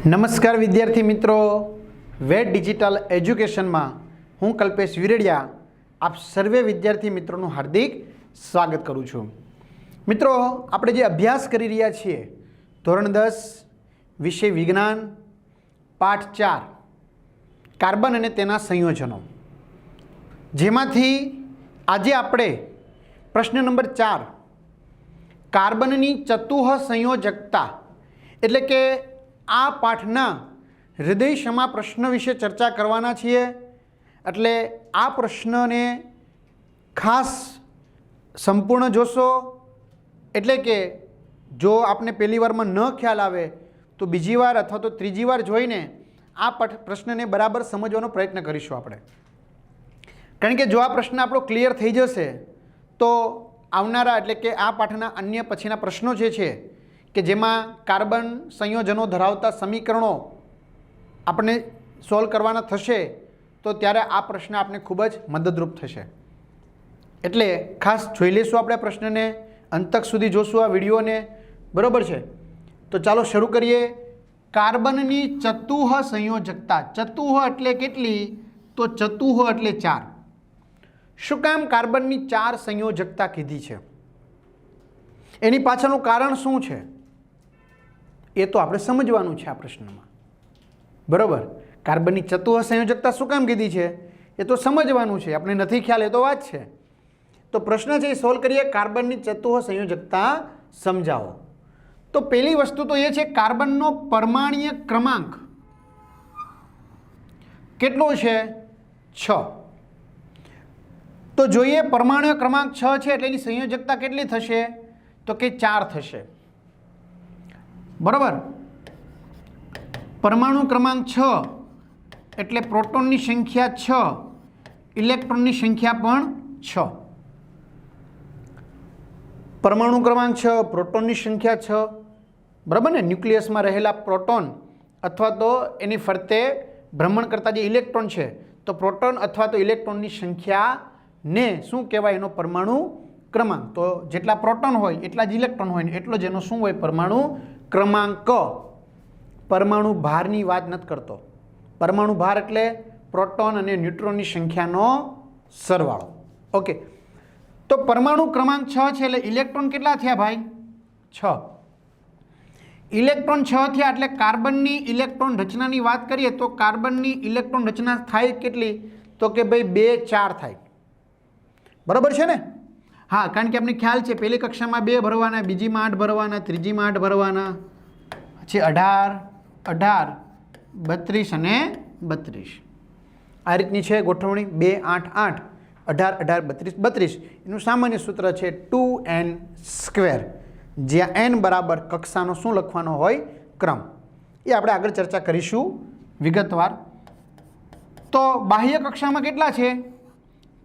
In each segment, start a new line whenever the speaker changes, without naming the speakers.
નમસ્કાર વિદ્યાર્થી મિત્રો, વેટ ડિજિટલ એજ્યુકેશનમાં હું કલ્પેશ વિરડિયા આપ સર્વે વિદ્યાર્થી મિત્રોનું હાર્દિક સ્વાગત કરું છું। મિત્રો, આપણે જે અભ્યાસ કરી રહ્યા છીએ ધોરણ 10 વિષય વિજ્ઞાન પાઠ 4 કાર્બન અને તેના સંયોજનો, જેમાંથી આજે આપણે પ્રશ્ન નંબર 4 કાર્બનની ચતુઃ સંયોજકતા એટલે કે આ પાઠના હૃદયશમા પ્રશ્ન વિશે ચર્ચા કરવાના છીએ। એટલે આ પ્રશ્નને ખાસ સંપૂર્ણ જોશો, એટલે કે જો આપને પહેલી વારમાં ન ખ્યાલ આવે તો બીજી વાર અથવા તો ત્રીજી વાર જોઈને આ પ્રશ્નને બરાબર સમજવાનો પ્રયત્ન કરીશું આપણે। કારણ કે જો આ પ્રશ્ન આપણો ક્લિયર થઈ જશે તો આવનારા એટલે કે આ પાઠના અન્ય પછીના પ્રશ્નો જે છે કે જેમાં કાર્બન સંયોજનો ધરાવતા સમીકરણો આપણે સોલ્વ કરવાના થશે તો ત્યારે આ પ્રશ્ન આપણે ખૂબ જ મદદરૂપ થશે। એટલે ખાસ જોઈ લઈશું આપણે પ્રશ્નને, અંત તક સુધી જોશું આ વિડીયોને, બરાબર છે? તો ચાલો શરૂ કરીએ। કાર્બનની ચતુઃ સંયોજકતા, ચતુઃ એટલે કેટલી? તો ચતુઃ એટલે 4। શું કામ કાર્બનની 4 સંયોજકતા કીધી છે? એની પાછળનું કારણ શું છે એ તો આપણે સમજવાનું છે આ પ્રશ્નમાં, બરાબર? કાર્બનની ચતુઃ સંયોજકતા શું કામ કીધી છે એ તો સમજવાનું છે, આપણે નથી ખ્યાલ એ તો વાત છે। તો પ્રશ્ન છે એ સોલ્વ કરીએ। કાર્બનની ચતુઃ સંયોજકતા સમજાવો। તો પહેલી વસ્તુ તો એ છે કાર્બનનો પરમાણ્વીય ક્રમાંક કેટલો છે? 6। તો જોઈએ પરમાણ્વીય ક્રમાંક 6 છે એટલે એની સંયોજકતા કેટલી થશે? તો કે 4 થશે, બરાબર? પરમાણુ ક્રમાંક 6 એટલે પ્રોટોનની સંખ્યા 6, ઇલેક્ટ્રોનની સંખ્યા પણ 6। પરમાણુ ક્રમાંક 6, પ્રોટોનની સંખ્યા 6, બરાબર ને? ન્યુક્લિયસમાં રહેલા પ્રોટોન અથવા તો એની ફરતે ભ્રમણ કરતા જે ઇલેક્ટ્રોન છે, તો પ્રોટોન અથવા તો ઇલેક્ટ્રોનની સંખ્યાને શું કહેવાય? એનો પરમાણુ ક્રમાંક। તો જેટલા પ્રોટોન હોય એટલા જ ઇલેક્ટ્રોન હોય ને એટલો જ એનો શું હોય? પરમાણુ ક્રમાંક। પરમાણુ ભારની વાત નથી કરતો। પરમાણુ ભાર એટલે પ્રોટોન અને ન્યુટ્રોનની સંખ્યાનો સરવાળો। ઓકે, તો પરમાણુ ક્રમાંક 6 છે એટલે ઇલેક્ટ્રોન કેટલા થયા ભાઈ? 6। ઇલેક્ટ્રોન 6 થયા એટલે કાર્બનની ઇલેક્ટ્રોન રચનાની વાત કરીએ તો કાર્બનની ઇલેક્ટ્રોન રચના થાય કેટલી? તો કે ભાઈ 2 4 થાય, બરાબર છે ને? હા, કારણ કે આપણે ખ્યાલ છે પહેલી કક્ષામાં 2 ભરવાના, બીજીમાં 8 ભરવાના, ત્રીજીમાં 8 ભરવાના, પછી 18 18 32 અને 32 આ રીતની છે ગોઠવણી। 2 8 8 18 18 32 32 એનું સામાન્ય સૂત્ર છે 2n², જ્યાં n બરાબર કક્ષાનો શું લખવાનો હોય? ક્રમ। એ આપણે આગળ ચર્ચા કરીશું વિગતવાર। તો બાહ્ય કક્ષામાં કેટલા છે?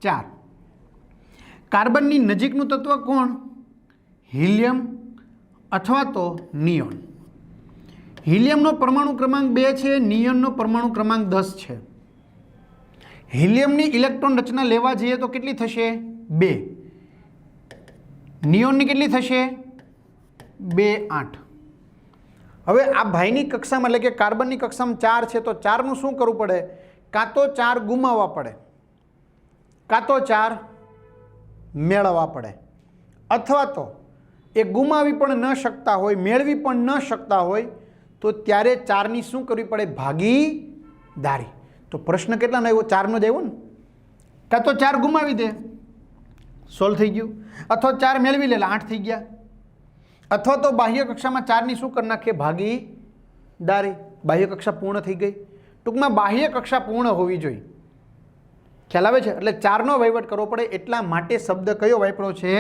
4। કાર્બનની નજીકનું તત્વ કોણ? હિલિયમ અથવા તો નિયોન। હિલિયમનો પરમાણુ ક્રમાંક 2 છે, નિયોનનો પરમાણુ ક્રમાંક 10 છે। હિલિયમની ઇલેક્ટ્રોન રચના લેવા જઈએ તો કેટલી થશે? 2। નિયોનની કેટલી થશે? 2 8। હવે આ ભાઈની કક્ષામાં એટલે કે કાર્બનની કક્ષામાં 4 છે તો 4નું શું કરવું પડે? કાં તો 4 ગુમાવવા પડે, કાં તો 4 મેળવવા પડે, અથવા તો એ ગુમાવી પણ ન શકતા હોય, મેળવી પણ ન શકતા હોય તો ત્યારે 4ની શું કરવી પડે? ભાગીદારી। તો પ્રશ્ન કેટલાનો આવ્યો? 4નો જ આવ્યો ને? કાં તો 4 ગુમાવી દે, સોલ્વ થઈ ગયું, અથવા 4 મેળવી લે, 8 થઈ ગયા, અથવા તો બાહ્ય કક્ષામાં 4ની શું કરી નાખે? ભાગીદારી। બાહ્ય કક્ષા પૂર્ણ થઈ ગઈ। ટૂંકમાં બાહ્ય કક્ષા પૂર્ણ હોવી જોઈએ, ખ્યાલ આવે છે? એટલે 4નો વહીવટ કરવો પડે, એટલા માટે શબ્દ કયો વાપર્યો છે?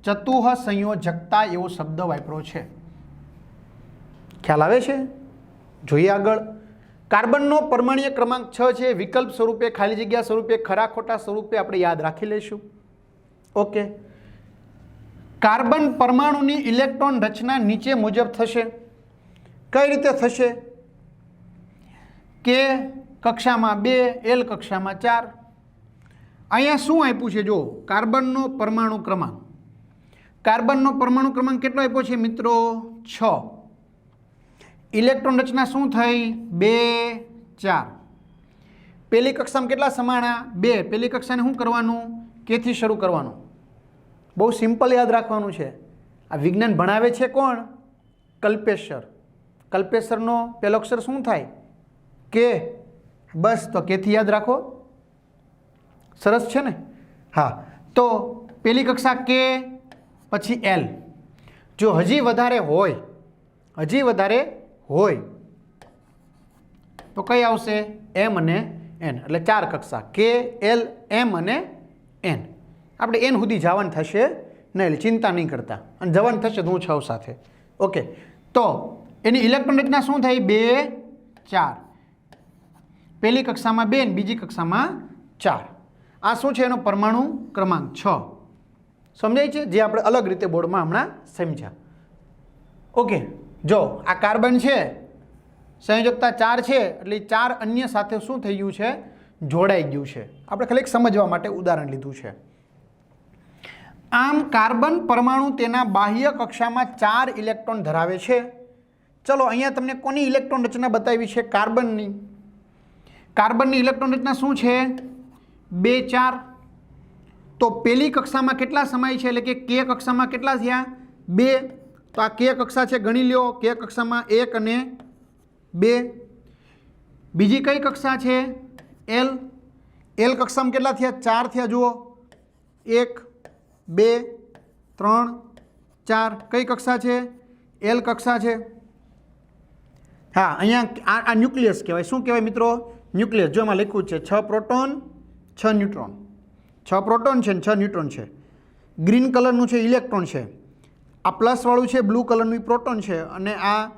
ચતુઃ સંયોજકતા એવો શબ્દ વાપર્યો છે। ખ્યાલ આવે છે? જોઈએ આગળ। કાર્બનનો પરમાણ્વીય ક્રમાંક 6 છે, વિકલ્પ સ્વરૂપે, ખાલી જગ્યા સ્વરૂપે, ખરા ખોટા સ્વરૂપે આપણે યાદ રાખી લઈશું। ઓકે, કાર્બન પરમાણુની ઇલેક્ટ્રોન રચના નીચે મુજબ થશે। કઈ રીતે થશે? કે કક્ષામાં 2, એલ કક્ષામાં 4। અહીંયા શું આપ્યું છે? જો કાર્બનનો પરમાણુ ક્રમાંક, કાર્બનનો પરમાણુ ક્રમાંક કેટલો આપ્યો છે મિત્રો? 6। ઇલેક્ટ્રોન રચના શું થઈ? 2 4. પહેલી કક્ષામાં કેટલા સમાણા? 2. પહેલી કક્ષાને શું કરવાનું? કેથી શરૂ કરવાનું? બહુ સિમ્પલ યાદ રાખવાનું છે. આ વિજ્ઞાન ભણાવે છે કોણ? કલ્પેશ સર. કલ્પેશ સરનો પહેલો અક્ષર શું થાય? કે. બસ, તો કેથી યાદ રાખો. સરસ છે ને? હા, તો પહેલી કક્ષા કે, પછી એલ. જો હજી વધારે હોય તો કઈ આવશે? એમ અને એન. એટલે 4 કક્ષા, કે એલ એમ અને એન. આપણે એન સુધી જવાનું થશે નહીં, એટલે ચિંતા નહીં કરતા, અને જવાનું થશે તો હું 6 સાથે. ઓકે, તો એની ઇલેક્ટ્રોન રચના શું થઈ? 2 4. પહેલી કક્ષામાં 2 ને બીજી કક્ષામાં 4. આ શું છે? એનો પરમાણુ ક્રમાંક 6. સમજાય છે? જે આપણે અલગ રીતે બોર્ડમાં હમણાં સમજ્યા. ઓકે, જો આ કાર્બન છે, સંયોજકતા 4 છે, એટલે 4 અન્ય સાથે શું થઈ ગયું છે? જોડાઈ ગયું છે. આપણે ખાલી સમજવા માટે ઉદાહરણ લીધું છે. આમ કાર્બન પરમાણુ તેના બાહ્ય કક્ષામાં 4 ઇલેક્ટ્રોન ધરાવે છે. ચલો અહીંયા તમને કોની ઇલેક્ટ્રોન રચના બતાવી છે? કાર્બનની. કાર્બનની ઇલેક્ટ્રોન રચના શું છે? 2 4. તો પહેલી કક્ષામાં કેટલા સમાય છે? એટલે કે કે કક્ષામાં કેટલા થયા? 2. તો આ કે કક્ષા છે, ગણી લ્યો. કે કક્ષામાં 1 અને 2. બીજી કઈ કક્ષા છે? એલ. એલ કક્ષામાં કેટલા થયા? 4 થયા. જુઓ, 1 2 3 4. કઈ કક્ષા છે? એલ કક્ષા છે. હા, અહીંયા આ ન્યુક્લિયસ કહેવાય. શું કહેવાય મિત્રો? ન્યુક્લિયસ. જો એમાં લખ્યું છે 6 પ્રોટોન 6 ન્યુટ્રોન. 6 પ્રોટોન છે ને 6 ન્યુટ્રોન છે. ગ્રીન કલરનું છે ઇલેક્ટ્રોન છે. આ પ્લસવાળું છે બ્લુ કલરનું પ્રોટોન છે, અને આ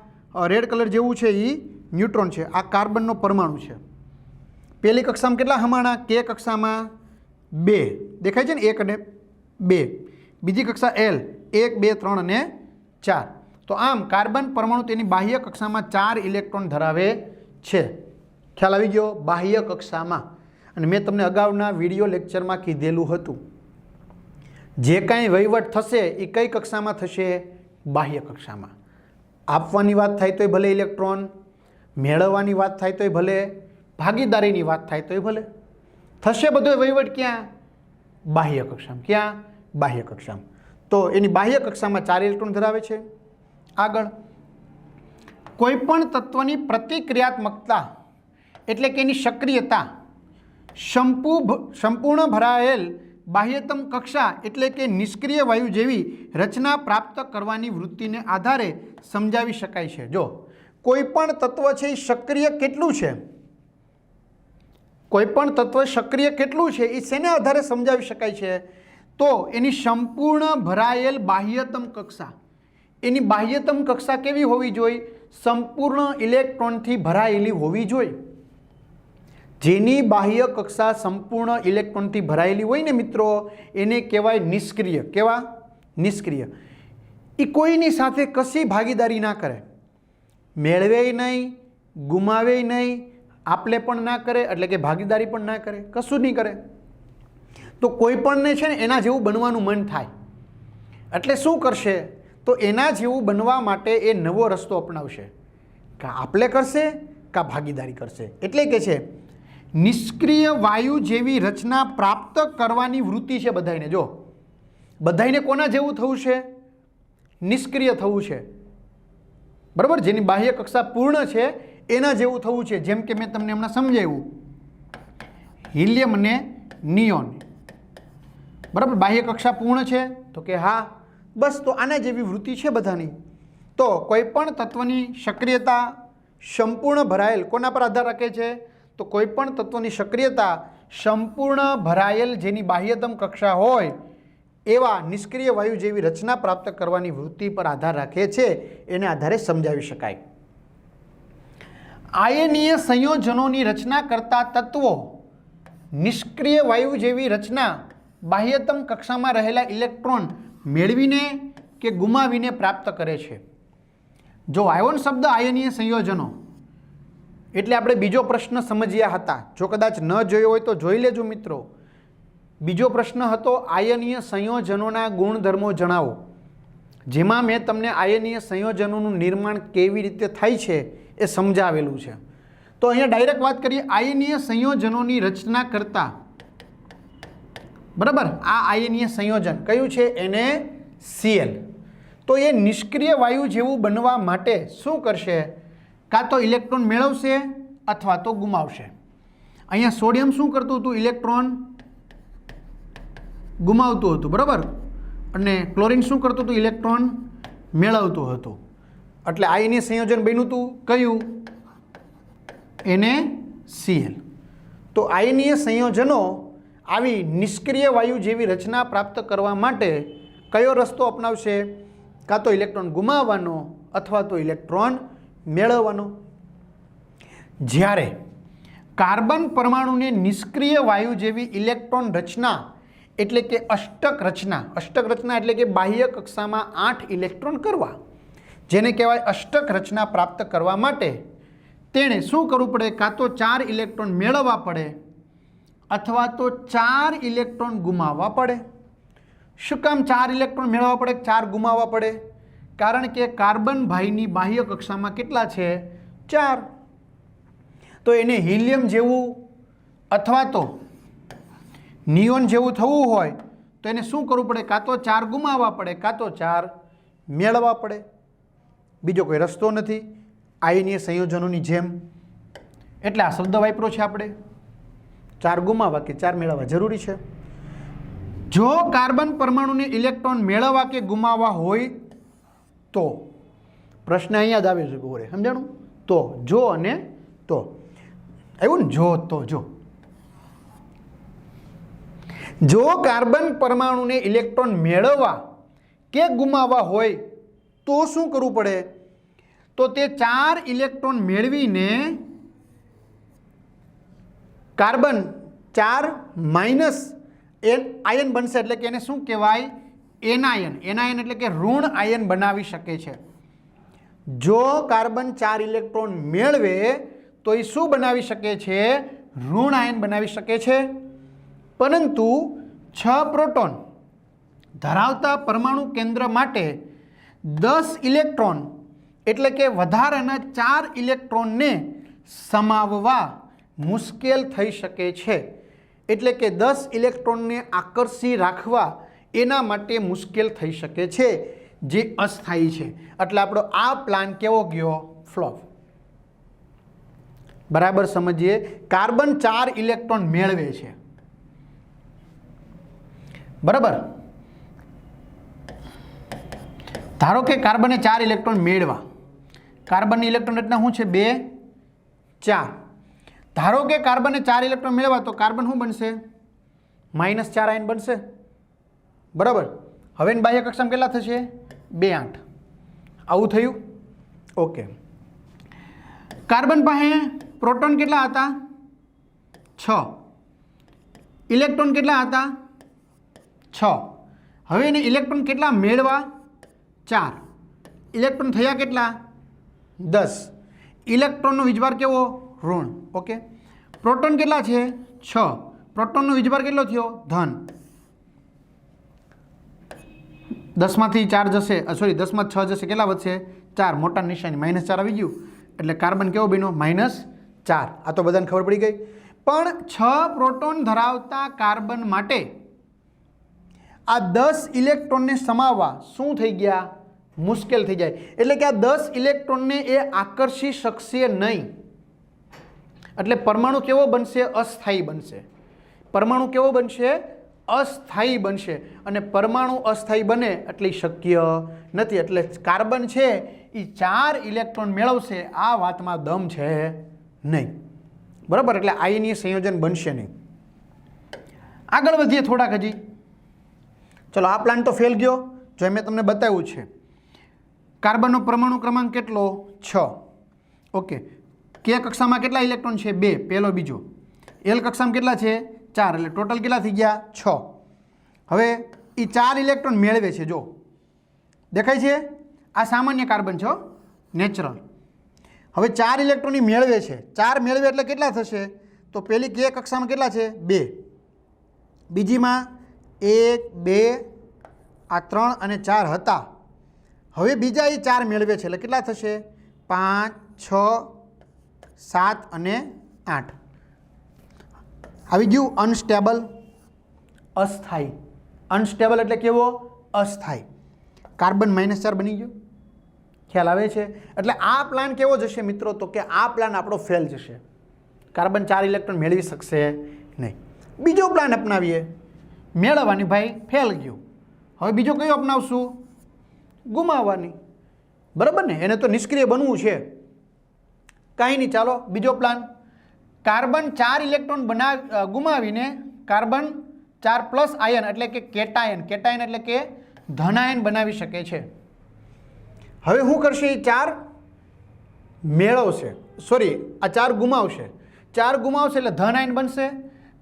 રેડ કલર જેવું છે એ ન્યુટ્રોન છે. આ કાર્બનનો પરમાણુ છે. પહેલી કક્ષામાં કેટલા હમાણા? કે કક્ષામાં 2. દેખાય છે ને? 1 અને 2. બીજી કક્ષા એલ, 1 2 3 અને 4. તો આમ કાર્બન પરમાણુ તેની બાહ્ય કક્ષામાં 4 ઇલેક્ટ્રોન ધરાવે છે. ખ્યાલ આવી ગયો? બાહ્ય કક્ષામાં. અને મેં તમને અગાઉના વિડીયો લેક્ચરમાં કીધેલું હતું, જે કાંઈ વહીવટ થશે એ કઈ કક્ષામાં થશે? બાહ્ય કક્ષામાં. આપવાની વાત થાય તોય ભલે ઇલેક્ટ્રોન, મેળવવાની વાત થાય તોય ભલે, ભાગીદારીની વાત થાય તોય ભલે, થશે બધો વહીવટ ક્યાં? બાહ્ય કક્ષામાં. ક્યાં? બાહ્ય કક્ષામાં. તો એની બાહ્ય કક્ષામાં 4 ઇલેક્ટ્રોન ધરાવે છે. આગળ, કોઈ પણ તત્વની પ્રતિક્રિયાત્મકતા એટલે કે એની સક્રિયતા સંપૂર્ણ ભરાયેલ બાહ્યતમ કક્ષા એટલે કે નિષ્ક્રિય વાયુ જેવી રચના પ્રાપ્ત કરવાની વૃત્તિને આધારે સમજાવી શકાય છે. જો કોઈ પણ તત્વ છે એ સક્રિય કેટલું છે, કોઈ પણ તત્વ સક્રિય કેટલું છે એ શેને આધારે સમજાવી શકાય છે? તો એની સંપૂર્ણ ભરાયેલ બાહ્યતમ કક્ષા. એની બાહ્યતમ કક્ષા કેવી હોવી જોઈએ? સંપૂર્ણ ઇલેક્ટ્રોનથી ભરાયેલી હોવી જોઈએ. જેની બાહ્ય કક્ષા સંપૂર્ણ ઇલેક્ટ્રોનથી ભરાયેલી હોય ને મિત્રો, એને કહેવાય નિષ્ક્રિય. કેવા? નિષ્ક્રિય. એ કોઈની સાથે કશી ભાગીદારી ના કરે, મેળવે નહીં, ગુમાવે નહીં, આપલે પણ ના કરે, એટલે કે ભાગીદારી પણ ના કરે, કશું નહીં કરે. તો કોઈ પણને છે ને એના જેવું બનવાનું મન થાય, એટલે શું કરશે? તો એના જેવું બનવા માટે એ નવો રસ્તો અપનાવશે. કાં આપલે કરશે, કાં ભાગીદારી કરશે. એટલે કે છે નિષ્ક્રિય વાયુ જેવી રચના પ્રાપ્ત કરવાની વૃત્તિ છે બધાને. જો બધાને કોના જેવું થવું છે? નિષ્ક્રિય થવું છે. બરાબર? જેની બાહ્ય કક્ષા પૂર્ણ છે એના જેવું થવું છે. જેમ કે મેં તમને હમણાં સમજાવ્યું, હિલિયમ અને નિયોન. બરાબર? બાહ્ય કક્ષા પૂર્ણ છે તો કે હા, બસ તો આના જેવી વૃત્તિ છે બધાની. તો કોઈ પણ તત્વની સક્રિયતા સંપૂર્ણ ભરાયેલ કોના પર આધાર રાખે છે? તો કોઈ પણ તત્વની સક્રિયતા સંપૂર્ણ ભરાયેલ જેની બાહ્યતમ કક્ષા હોય એવા નિષ્ક્રિય વાયુ જેવી રચના પ્રાપ્ત કરવાની વૃત્તિ પર આધાર રાખે છે. એને આધારે સમજાવી શકાય. આયનીય સંયોજનોની રચના કરતા તત્વો નિષ્ક્રિય વાયુ જેવી રચના બાહ્યતમ કક્ષામાં રહેલા ઇલેક્ટ્રોન મેળવીને કે ગુમાવીને પ્રાપ્ત કરે છે. જો આયોન શબ્દ આયનીય સંયોજનો એટલે આપણે બીજો પ્રશ્ન સમજ્યા હતા. જો કદાચ ન જોયો હોય તો જોઈ લેજો મિત્રો. બીજો પ્રશ્ન હતો આયનીય સંયોજનોના ગુણધર્મો જણાવો. જેમાં મેં તમને આયનીય સંયોજનોનું નિર્માણ કેવી રીતે થાય છે એ સમજાવેલું છે. તો અહીંયા ડાયરેક્ટ વાત કરીએ આયનીય સંયોજનોની રચના કરતા. બરાબર, આ આયનીય સંયોજન કયું છે? NaCl. તો એ નિષ્ક્રિય વાયુ જેવું બનવા માટે શું કરશે? કાં તો ઇલેક્ટ્રોન મેળવશે અથવા તો ગુમાવશે. અહીંયા સોડિયમ શું કરતું હતું? ઇલેક્ટ્રોન ગુમાવતું હતું. બરાબર, અને ક્લોરીન શું કરતું હતું? ઇલેક્ટ્રોન મેળવતું હતું. એટલે આયનીય સંયોજન બન્યું હતું કયું? NaCl. તો આયનીય સંયોજનો આવી નિષ્ક્રિય વાયુ જેવી રચના પ્રાપ્ત કરવા માટે કયો રસ્તો અપનાવશે? કાં તો ઇલેક્ટ્રોન ગુમાવવાનો અથવા તો ઇલેક્ટ્રોન મેળવવાનો. જ્યારે કાર્બન પરમાણુને નિષ્ક્રિય વાયુ જેવી ઇલેક્ટ્રોન રચના એટલે કે અષ્ટક રચના, અષ્ટક રચના એટલે કે બાહ્ય કક્ષામાં 8 ઇલેક્ટ્રોન કરવા, જેને કહેવાય અષ્ટક રચના પ્રાપ્ત કરવા માટે તેણે શું કરવું પડે? કાં તો 4 ઇલેક્ટ્રોન મેળવવા પડે અથવા તો 4 ઇલેક્ટ્રોન ગુમાવવા પડે. શું કામ 4 ઇલેક્ટ્રોન મેળવવા પડે, 4 ગુમાવવા પડે? કારણ કે કાર્બન ભાઈની બાહ્ય કક્ષામાં કેટલા છે? 4. તો એને હિલિયમ જેવું અથવા તો નિયોન જેવું થવું હોય તો એને શું કરવું પડે? કાં તો 4 ગુમાવવા પડે કાં તો 4 મેળવવા પડે. બીજો કોઈ રસ્તો નથી આયનીય સંયોજનોની જેમ. એટલે આ શબ્દ વાપરો છે આપણે, 4 ગુમાવવા કે 4 મેળવવા જરૂરી છે. જો કાર્બન પરમાણુને ઇલેક્ટ્રોન મેળવવા કે ગુમાવવા હોય તો પ્રશ્ન અહીંયા જ આવે છે. બોરે સમજાણું? તો જો અને તો આવ્યું ને? જો તો જો કાર્બન પરમાણુને ઇલેક્ટ્રોન મેળવવા કે ગુમાવવા હોય તો શું કરવું પડે? તો તે 4 ઇલેક્ટ્રોન મેળવીને કાર્બન 4 માઇનસ આયન બનશે. એટલે કે એને શું કહેવાય? એનાયન. એનાયન એટલે કે ઋણ આયન બનાવી શકે છે. જો કાર્બન 4 ઇલેક્ટ્રોન મેળવે તો એ શું બનાવી શકે છે? ઋણ આયન બનાવી શકે છે. પરંતુ 6 પ્રોટોન ધરાવતા પરમાણુ કેન્દ્ર માટે 10 ઇલેક્ટ્રોન એટલે કે વધારાના 4 ઇલેક્ટ્રોનને સમાવવા મુશ્કેલ થઈ શકે છે. એટલે કે 10 ઇલેક્ટ્રોનને આકર્ષી રાખવા એના માટે મુશ્કેલ થઈ શકે છે, જે અસ્થાયી છે. એટલે આપણો આ પ્લાન કેવો ગયો? ફ્લોપ. બરાબર સમજીએ. કાર્બન 4 ઇલેક્ટ્રોન મેળવે છે. બરાબર, ધારો કે કાર્બને 4 ઇલેક્ટ્રોન મેળવા. કાર્બનની ઇલેક્ટ્રોન રચના શું છે? 2 4. ધારો કે કાર્બને 4 ઇલેક્ટ્રોન મેળવા તો કાર્બન શું બનશે? -4 આયન બનશે. બરાબર, હવે બાહ્ય કક્ષામાં કેટલા થશે? 2 8. આવું થયું. ઓકે. કાર્બન પાસે પ્રોટોન કેટલા હતા? 6. ઇલેક્ટ્રોન કેટલા હતા? 6. હવે એને ઇલેક્ટ્રોન કેટલા મેળવા? 4. ઇલેક્ટ્રોન થયા કેટલા? 10. ઇલેક્ટ્રોનનો વીજભાર કેવો? ઋણ. ઓકે. પ્રોટોન કેટલા છે? 6. પ્રોટોનનો વીજભાર કેટલો થયો? ધન. 10 માંથી 4 જશે, સોરી 10 માં 6 જશે, કેટલા વધશે? 4. મોટા નિશાની -4 આવી ગયું એટલે કાર્બન કેવો બન્યો? -4. આ તો બધાને ખબર પડી ગઈ. પણ 6 પ્રોટોન ધરાવતા કાર્બન માટે આ 10 ઇલેક્ટ્રોનને સમાવવા શું થઈ ગયા? મુશ્કેલ થઈ જાય. એટલે કે આ 10 ઇલેક્ટ્રોનને એ આકર્ષી શકશે નહીં. એટલે પરમાણુ કેવો બનશે? અસ્થાયી બનશે. પરમાણુ કેવો બનશે? અસ્થાયી બનશે. અને પરમાણુ અસ્થાયી બને એટલે શક્ય નથી. એટલે કાર્બન છે એ 4 ઇલેક્ટ્રોન મેળવશે, આ વાતમાં દમ છે નહીં. બરાબર, એટલે આયનીય સંયોજન બનશે નહીં. આગળ વધીએ થોડાક હજી. ચલો, આ પ્લાન તો ફેલ ગયો, જો મેં તમને બતાવ્યું છે. કાર્બનનો પરમાણુ ક્રમાંક કેટલો? 6. ઓકે. કે કક્ષામાં કેટલા ઇલેક્ટ્રોન છે? 2. પહેલો બીજો. એલ કક્ષામાં કેટલા છે? 4. એટલે ટોટલ કેટલા થઈ ગયા? 6. હવે એ 4 ઇલેક્ટ્રોન મેળવે છે. જો દેખાય છે? આ સામાન્ય કાર્બન છે, નેચરલ. હવે 4 ઇલેક્ટ્રોન મેળવે છે. 4 મેળવે એટલે કેટલા થશે? તો પહેલી કે કક્ષામાં કેટલા છે? 2. બીજીમાં 1 2 આ 3 અને 4 હતા. હવે બીજા એ 4 મેળવે છે એટલે કેટલા થશે? 5, 6, 7 અને 8. આવી ગયું અનસ્ટેબલ, અસ્થાયી. અનસ્ટેબલ એટલે કેવો? અસ્થાયી. કાર્બન -4 બની ગયો. ખ્યાલ આવે છે? એટલે આ પ્લાન કેવો જશે મિત્રો? તો કે આ પ્લાન આપણો ફેલ જશે. કાર્બન 4 ઇલેક્ટ્રોન મેળવી શકશે નહીં. બીજો પ્લાન અપનાવીએ. મેળવવાની ભાઈ ફેલ ગયો. હવે બીજો કયો અપનાવશું? ગુમાવવાની. બરાબર ને? એને તો નિષ્ક્રિય બનવું છે. કાંઈ નહીં, ચાલો બીજો પ્લાન. કાર્બન 4 ઇલેક્ટ્રોન ગુમાવીને કાર્બન 4 પ્લસ આયન એટલે કે કેટાયન, કેટાયન એટલે કે ધનાયન બનાવી શકે છે. હવે શું કરશે? એ 4 મેળવશે, સોરી આ 4 ગુમાવશે. 4 ગુમાવશે એટલે ધનાયન બનશે,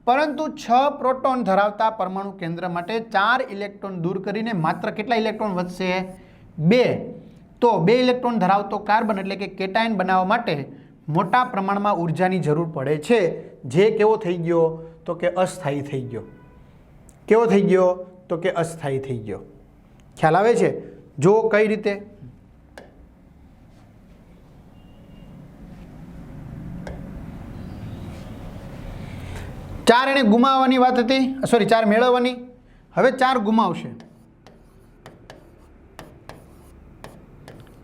પરંતુ 6 પ્રોટોન ધરાવતા પરમાણુ કેન્દ્ર માટે 4 ઇલેક્ટ્રોન દૂર કરીને માત્ર કેટલા ઇલેક્ટ્રોન વધશે? 2. તો 2 ઇલેક્ટ્રોન ધરાવતો કાર્બન એટલે કે કેટાયન બનાવવા માટે મોટા પ્રમાણમાં ઉર્જાની જરૂર પડે છે, જે કેવો થઈ ગયો? તો કે અસ્થાયી થઈ ગયો. કેવો થઈ ગયો? તો કે અસ્થાયી થઈ ગયો. ખ્યાલ આવે છે? જો કઈ રીતે? ચાર એને ગુમાવવાની વાત હતી, સોરી 4 મેળવવાની. હવે 4 ગુમાવશે.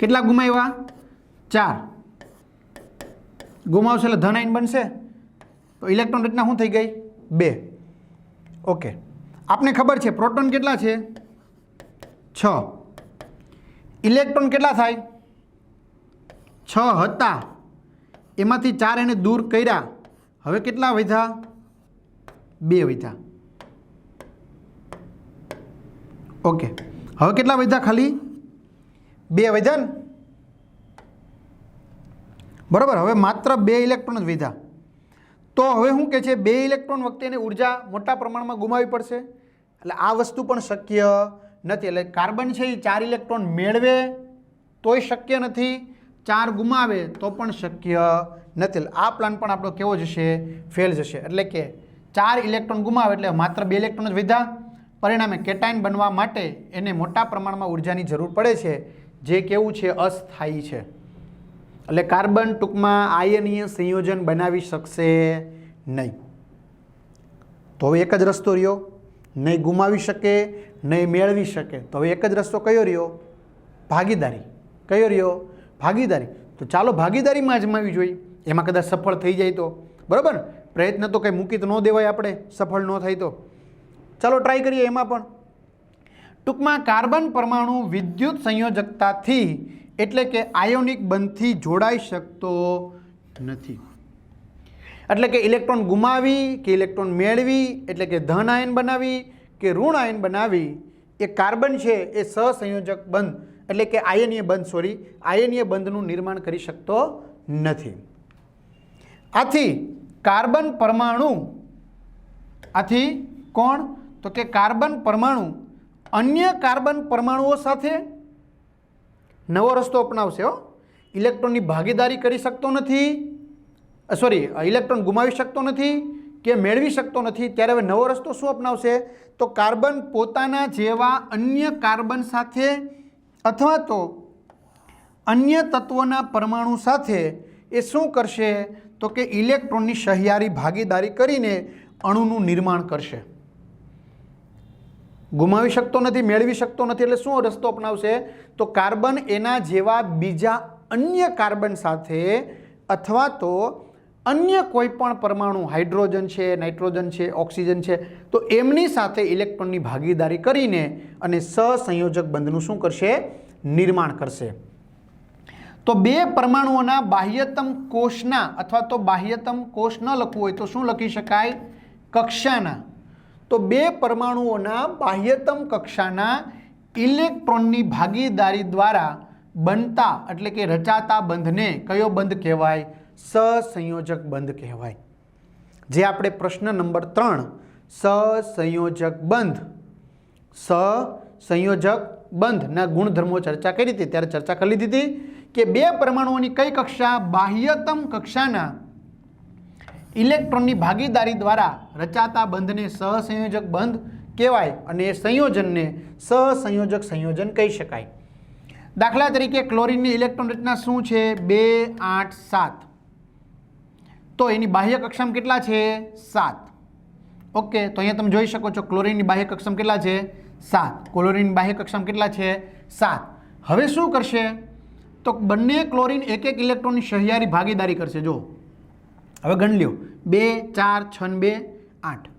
કેટલા ગુમાવ્યા? 4 ગુમાવશે એટલે ધનાયન બનશે. તો ઇલેક્ટ્રોન રચના શું થઈ ગઈ? 2. ઓકે, આપને ખબર છે પ્રોટોન કેટલા છે? 6. ઇલેક્ટ્રોન કેટલા થાય? 6 હતા, એમાંથી 4 એને દૂર કર્યા. હવે કેટલા વધ્યા? 2 વધ્યા. ઓકે, હવે કેટલા વધ્યા? ખાલી 2 વધ્યા ને? બરાબર. હવે માત્ર 2 ઇલેક્ટ્રોન જ વધ્યા. તો હવે શું કહે છે? 2 ઇલેક્ટ્રોન વખતે એને ઉર્જા મોટા પ્રમાણમાં ગુમાવવી પડશે. એટલે આ વસ્તુ પણ શક્ય નથી. એટલે કાર્બન છે એ 4 ઇલેક્ટ્રોન મેળવે તોય શક્ય નથી, 4 ગુમાવે તો પણ શક્ય નથી. એટલે આ પ્લાન પણ આપણો કેવો જશે? ફેલ જશે. એટલે કે 4 ઇલેક્ટ્રોન ગુમાવે એટલે માત્ર 2 ઇલેક્ટ્રોન જ વધ્યા. પરિણામે કેટાયન બનવા માટે એને મોટા પ્રમાણમાં ઉર્જાની જરૂર પડે છે, જે કેવું છે? અસ્થાયી છે. એટલે કાર્બન ટૂંકમાં આયનીય સંયોજન બનાવી શકશે નહીં. તો હવે એક જ રસ્તો રહ્યો, નહીં ગુમાવી શકે નહીં મેળવી શકે. તો હવે એક જ રસ્તો કયો રહ્યો? ભાગીદારી. કયો રહ્યો? ભાગીદારી. તો ચાલો ભાગીદારીમાં અજમાવી જોઈએ. એમાં કદાચ સફળ થઈ જાય તો બરાબર. પ્રયત્ન તો કંઈ મૂકી તો ન દેવાય આપણે, સફળ ન થાય તો. ચાલો ટ્રાય કરીએ એમાં પણ. ટૂંકમાં કાર્બન પરમાણુ વિદ્યુત સંયોજકતાથી એટલે કે આયોનિક બંધથી જોડાઈ શકતો નથી. એટલે કે ઇલેક્ટ્રોન ગુમાવી કે ઇલેક્ટ્રોન મેળવી એટલે કે ધન આયન બનાવી કે ઋણ આયન બનાવી, એ કાર્બન છે એ સહસંયોજક બંધ એટલે કે આયનીય બંધ આયનીય બંધનું નિર્માણ કરી શકતો નથી. આથી કાર્બન પરમાણુ, આથી કોણ? તો કે કાર્બન પરમાણુ અન્ય કાર્બન પરમાણુઓ સાથે નવો રસ્તો અપનાવશે. ઇલેક્ટ્રોનની ભાગીદારી કરી શકતો નથી, ઇલેક્ટ્રોન ગુમાવી શકતો નથી કે મેળવી શકતો નથી. ત્યારે હવે નવો રસ્તો શું અપનાવશે? તો કાર્બન પોતાના જેવા અન્ય કાર્બન સાથે અથવા તો અન્ય તત્વોના પરમાણુ સાથે એ શું કરશે? તો કે ઇલેક્ટ્રોનની સહિયારી ભાગીદારી કરીને અણુનું નિર્માણ કરશે. ગુમાવી શકતો નથી, મેળવી શકતો નથી, એટલે શું રસ્તો અપનાવશે? તો કાર્બન એના જેવા બીજા અન્ય કાર્બન સાથે અથવા તો અન્ય કોઈ પણ પરમાણુ, હાઇડ્રોજન છે, નાઇટ્રોજન છે, ઓક્સિજન છે, તો એમની સાથે ઇલેક્ટ્રોનની ભાગીદારી કરીને અને સહસંયોજક બંધનું શું કરશે? નિર્માણ કરશે. તો 2 પરમાણુઓના બાહ્યતમ કોષના અથવા તો બાહ્યતમ કોષ ન લખવું હોય તો શું લખી શકાય? કક્ષાના. તો 2 પરમાણુઓના બાહ્યતમ કક્ષાના ઇલેક્ટ્રોનની ભાગીદારી દ્વારા બનતા એટલે કે રચાતા બંધને કયો બંધ કહેવાય? સહસંયોજક બંધ કહેવાય. જે આપણે પ્રશ્ન નંબર 3 સહસંયોજક બંધના ગુણધર્મો ચર્ચા કરી હતી ત્યારે ચર્ચા કરી લીધી હતી કે 2 પરમાણુઓની કઈ કક્ષા? બાહ્યતમ કક્ષાના ઇલેક્ટ્રોનની ભાગીદારી દ્વારા રચાતા બંધને સહસંયોજક બંધ કહેવાય અને એ સંયોજનને સહસંયોજક સંયોજન કહી શકાય. દાખલા તરીકે ક્લોરીનની ઇલેક્ટ્રોન રચના શું છે 2 8 7 તો એની બાહ્ય કક્ષામાં કેટલા છે 7 ઓકે તો અહીંયા તમે જોઈ શકો છો ક્લોરીનની બાહ્ય કક્ષામાં કેટલા છે 7 ક્લોરીનની બાહ્ય કક્ષામાં કેટલા છે 7 હવે શું કરશે તો બંને ક્લોરીન એક એક ઇલેક્ટ્રોનની સહિયારી ભાગીદારી કરશે જો હવે ગણ લ્યો 2 4 6 2 8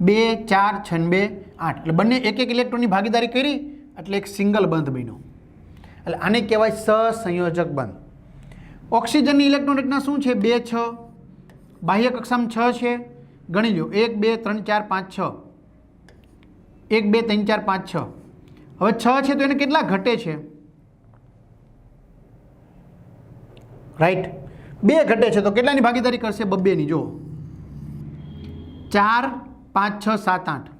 2 4 6 2 8 એટલે બંને એક એક ઇલેક્ટ્રોનની ભાગીદારી કરી એટલે એક સિંગલ બંધ બન્યો એટલે આને કહેવાય સહસંયોજક બંધ ઓક્સિજનની ઇલેક્ટ્રોન રચના શું છે 2 6 બાહ્ય કક્ષામાં 6 છે ગણી લો 1 2 3 4 5 6 1 2 3 4 5 6 હવે 6 છે તો એને કેટલા ઘટે છે રાઈટ 2 ઘટે છે તો કેટલાની ભાગીદારી કરશે 2 ની જો 4 5 6 7 8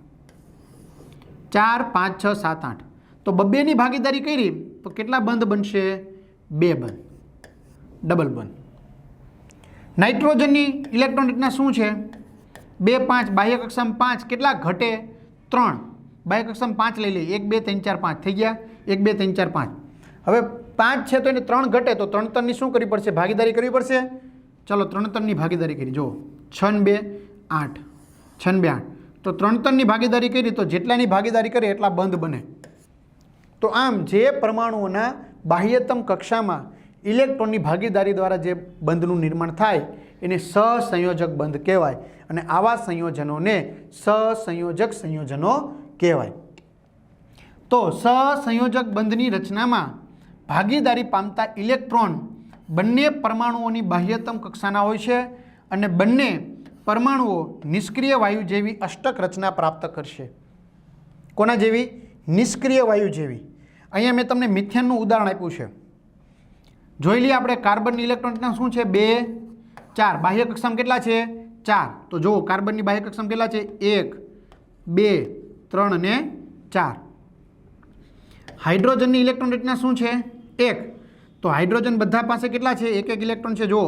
4 5 6 7 8 તો 2 ની ભાગીદારી કરી તો કેટલા બંધ બનશે 2 બંધ ડબલ બંધ નાઇટ્રોજનની ઇલેક્ટ્રોન રચના શું છે 2 5 બાહ્ય કક્ષામાં 5 કેટલા ઘટે 3 બાહ્ય કક્ષામાં 5 લઈ લઈએ 1 2 3 4 5 થઈ ગયા 1 2 3 4 5 હવે 5 છે તો એને 3 ઘટે તો 3 3 ની શું કરવી પડશે ભાગીદારી કરવી પડશે ચલો 3 3 ની ભાગીદારી કરી જો 6 2 8 6 2 8 તો 3 3 ની ભાગીદારી કરી તો જેટલાની ભાગીદારી કરે એટલા બંધ બને તો આમ જે પરમાણુઓના બાહ્યતમ કક્ષામાં ઇલેક્ટ્રોનની ભાગીદારી દ્વારા જે બંધનું નિર્માણ થાય એને સહસંયોજક બંધ કહેવાય અને આવા સંયોજનોને સહસંયોજક સંયોજનો કહેવાય તો સહસંયોજક બંધની રચનામાં ભાગીદારી પામતા ઇલેક્ટ્રોન બંને પરમાણુઓની બાહ્યતમ કક્ષાના હોય છે અને બંને પરમાણુઓ નિષ્ક્રિય વાયુ જેવી અષ્ટક રચના પ્રાપ્ત કરશે કોના જેવી નિષ્ક્રિય વાયુ જેવી અહીંયા મેં તમને મિથેનનું ઉદાહરણ આપ્યું છે જોઈ લઈએ આપણે કાર્બનની ઇલેક્ટ્રોન રચના શું છે 2 4 બાહ્ય કક્ષામાં કેટલા છે 4 તો જુઓ કાર્બનની બાહ્ય કક્ષામાં કેટલા છે 1 2 3 અને 4 હાઇડ્રોજનની ઇલેક્ટ્રોન રચના શું છે 1 તો હાઇડ્રોજન બધા પાસે કેટલા છે એક એક ઇલેક્ટ્રોન છે જુઓ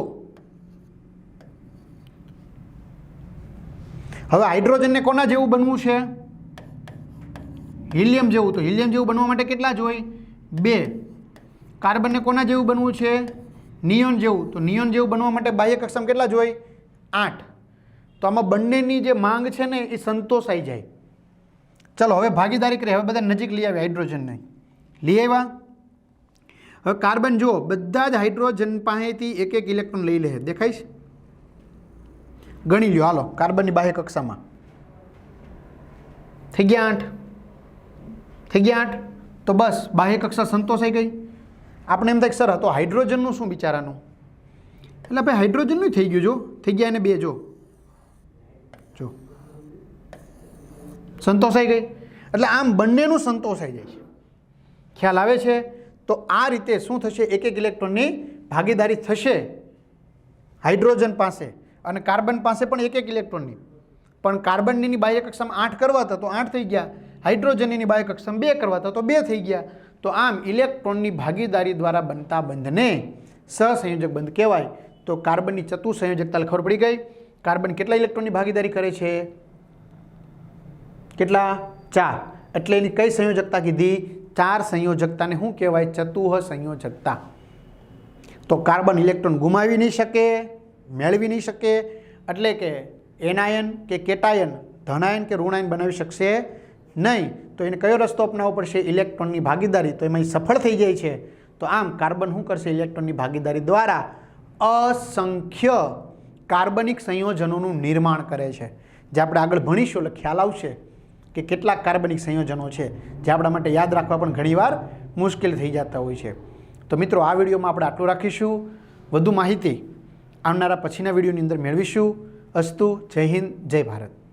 હવે હાઇડ્રોજનને કોના જેવું બનવું છે હિલિયમ જેવું તો હિલિયમ જેવું બનવા માટે કેટલા જ હોય 2 કાર્બનને કોના જેવું બનવું છે નિયોન જેવું તો નિયોન જેવું બનવા માટે બાહ્ય કક્ષામાં કેટલા જ હોય 8 તો આમાં બંનેની જે માંગ છે ને એ સંતોષાઈ જાય ચલો હવે ભાગીદારી કરીએ હવે બધા નજીક લઈ આવ્યા હાઇડ્રોજનને લઈ આવ્યા હવે કાર્બન જુઓ બધા જ હાઇડ્રોજન પાસેથી એક એક ઇલેક્ટ્રોન લઈ લે દેખાઈશ ગણી લ્યો હાલો કાર્બનની બાહ્ય કક્ષામાં થઈ ગયા 8 થઈ ગયા 8 તો બસ બાહ્ય કક્ષા સંતોષાઈ ગઈ આપણે એમ થાય સર તો હાઇડ્રોજનનું શું બિચારાનું એટલે ભાઈ હાઇડ્રોજનનું થઈ ગયું જો થઈ ગયા એને 2 જો સંતોષાઈ ગઈ એટલે આમ બંનેનું સંતોષાઈ જાય છે ખ્યાલ આવે છે તો આ રીતે શું થશે એક એક ઇલેક્ટ્રોનની ભાગીદારી થશે હાઇડ્રોજન પાસે અને કાર્બન પાસે પણ એક એક ઇલેક્ટ્રોનની પણ કાર્બનની બાહ્ય કક્ષામાં 8 કરવા હતા તો 8 થઈ ગયા હાઇડ્રોજનની બાહ્ય કક્ષામાં 2 કરવા હતા તો 2 થઈ ગયા તો આમ ઇલેક્ટ્રોનની ભાગીદારી દ્વારા બનતા બંધને સહસંયોજક બંધ કહેવાય તો કાર્બનની ચતુસંયોજકતા ખબર પડી ગઈ કાર્બન કેટલા ઇલેક્ટ્રોનની ભાગીદારી કરે છે કેટલા 4 એટલે એની કઈ સંયોજકતા કીધી 4 સંયોજકતાને શું કહેવાય ચતુઃ સંયોજકતા તો કાર્બન ઇલેક્ટ્રોન ગુમાવી નહીં શકે મેળવી નહીં શકે એટલે કે એનાયન કે કેટાયન ધનાયન કે ઋણાયન બનાવી શકશે નહીં તો એને કયો રસ્તો અપનાવવો પડશે ઇલેક્ટ્રોનની ભાગીદારી તો એમાં સફળ થઈ જાય છે તો આમ કાર્બન શું કરશે ઇલેક્ટ્રોનની ભાગીદારી દ્વારા અસંખ્ય કાર્બનિક સંયોજનોનું નિર્માણ કરે છે જે આપણે આગળ ભણીશું એટલે ખ્યાલ આવશે કે કેટલાક કાર્બનિક સંયોજનો છે જે આપણા માટે યાદ રાખવા પણ ઘણીવાર મુશ્કેલ થઈ જતા હોય છે તો મિત્રો આ વિડીયોમાં આપણે આટલું રાખીશું વધુ માહિતી આવનારા પછીના વિડીયોની અંદર મેળવીશું અસ્તુ જય હિન્દ જય ભારત